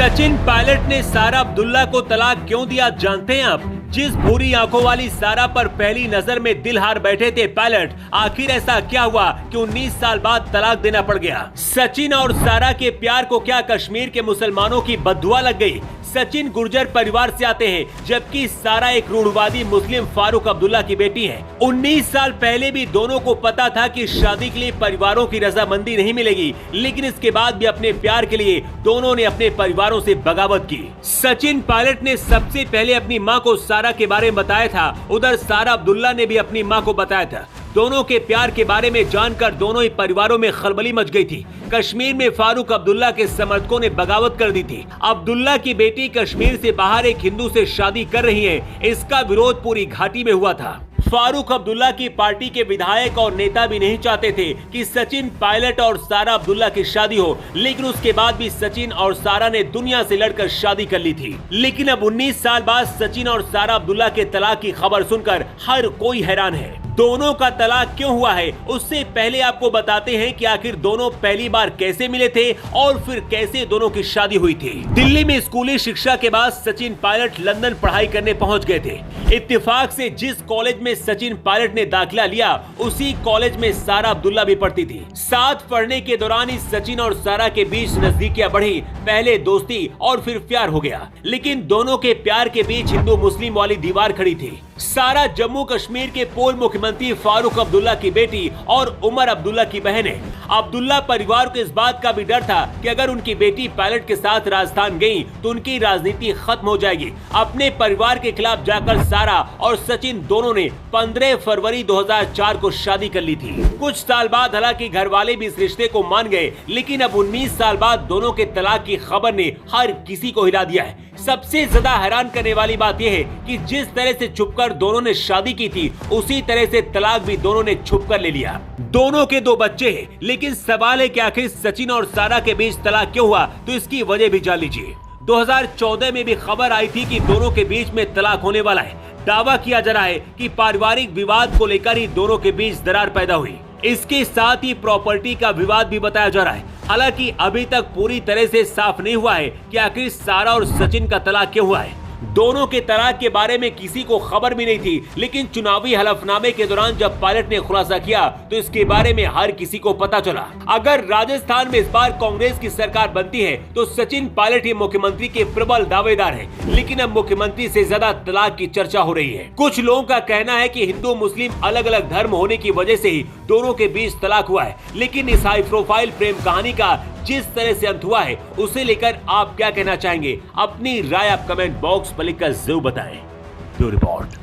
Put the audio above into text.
सचिन पायलट ने सारा अब्दुल्ला को तलाक क्यों दिया जानते हैं आप? जिस भूरी आंखों वाली सारा पर पहली नजर में दिल हार बैठे थे पायलट, आखिर ऐसा क्या हुआ कि 19 साल बाद तलाक देना पड़ गया? सचिन और सारा के प्यार को क्या कश्मीर के मुसलमानों की बद्दुआ लग गई? सचिन गुर्जर परिवार से आते हैं, जबकि सारा एक रूढ़वादी मुस्लिम फारूक अब्दुल्ला की बेटी है। 19 साल पहले भी दोनों को पता था कि शादी के लिए परिवारों की रजामंदी नहीं मिलेगी, लेकिन इसके बाद भी अपने प्यार के लिए दोनों ने अपने परिवारों से बगावत की। सचिन पायलट ने सबसे पहले अपनी मां को सारा के बारे में बताया था, उधर सारा अब्दुल्ला ने भी अपनी मां को बताया था। दोनों के प्यार के बारे में जानकर दोनों ही परिवारों में खलबली मच गई थी। कश्मीर में फारूक अब्दुल्ला के समर्थकों ने बगावत कर दी थी। अब्दुल्ला की बेटी कश्मीर से बाहर एक हिंदू से शादी कर रही है, इसका विरोध पूरी घाटी में हुआ था। फारूक अब्दुल्ला की पार्टी के विधायक और नेता भी नहीं चाहते थे कि सचिन पायलट और सारा अब्दुल्ला की शादी हो, लेकिन उसके बाद भी सचिन और सारा ने दुनिया से लड़कर शादी कर ली थी। लेकिन अब 19 साल बाद सचिन और सारा अब्दुल्ला के तलाक की खबर सुनकर हर कोई हैरान है। दोनों का तलाक क्यों हुआ है, उससे पहले आपको बताते हैं कि आखिर दोनों पहली बार कैसे मिले थे और फिर कैसे दोनों की शादी हुई थी। दिल्ली में स्कूली शिक्षा के बाद सचिन पायलट लंदन पढ़ाई करने पहुंच गए थे। इत्तेफाक से जिस कॉलेज में सचिन पायलट ने दाखिला लिया, उसी कॉलेज में सारा अब्दुल्ला भी पढ़ती थी। साथ पढ़ने के दौरान ही सचिन और सारा के बीच नजदीकियां बढ़ी, पहले दोस्ती और फिर प्यार हो गया। लेकिन दोनों के प्यार के बीच हिंदू मुस्लिम वाली दीवार खड़ी थी। सारा जम्मू कश्मीर के पूर्व मुख्यमंत्री फारूक अब्दुल्ला की बेटी और उमर अब्दुल्ला की बहन है। अब्दुल्ला परिवार को इस बात का भी डर था कि अगर उनकी बेटी पायलट के साथ राजस्थान गई तो उनकी राजनीति खत्म हो जाएगी। अपने परिवार के खिलाफ जाकर सारा और सचिन दोनों ने 15 फरवरी 2004 को शादी कर ली थी। कुछ साल बाद हालांकि घर वाले भी इस रिश्ते को मान गए, लेकिन अब 19 साल बाद दोनों के तलाक की खबर ने हर किसी को हिला दिया है। सबसे ज्यादा हैरान करने वाली बात यह है कि जिस तरह से छुपकर दोनों ने शादी की थी, उसी तरह से तलाक भी दोनों ने छुपकर ले लिया। दोनों के 2 बच्चे हैं, लेकिन सवाल है कि आखिर सचिन और सारा के बीच तलाक क्यों हुआ, तो इसकी वजह भी जान लीजिए। 2014 में भी खबर आई थी कि दोनों के बीच में तलाक होने वाला है। दावा किया जा रहा है कि पारिवारिक विवाद को लेकर ही दोनों के बीच दरार पैदा हुई। इसके साथ ही प्रॉपर्टी का विवाद भी बताया जा रहा है। हालांकि अभी तक पूरी तरह से साफ नहीं हुआ है कि आखिर सारा और सचिन का तलाक क्यों हुआ है। दोनों के तलाक के बारे में किसी को खबर भी नहीं थी, लेकिन चुनावी हलफनामे के दौरान जब पायलट ने खुलासा किया तो इसके बारे में हर किसी को पता चला। अगर राजस्थान में इस बार कांग्रेस की सरकार बनती है तो सचिन पायलट ही मुख्यमंत्री के प्रबल दावेदार हैं, लेकिन अब मुख्यमंत्री से ज्यादा तलाक की चर्चा हो रही है। कुछ लोगों का कहना है कि हिंदू मुस्लिम अलग अलग धर्म होने की वजह से ही दोनों के बीच तलाक हुआ है, लेकिन इस हाई प्रोफाइल प्रेम कहानी का जिस तरह से अंत हुआ है उसे लेकर आप क्या कहना चाहेंगे? अपनी राय आप कमेंट बॉक्स पर लिखकर जरूर बताएं। Bureau report.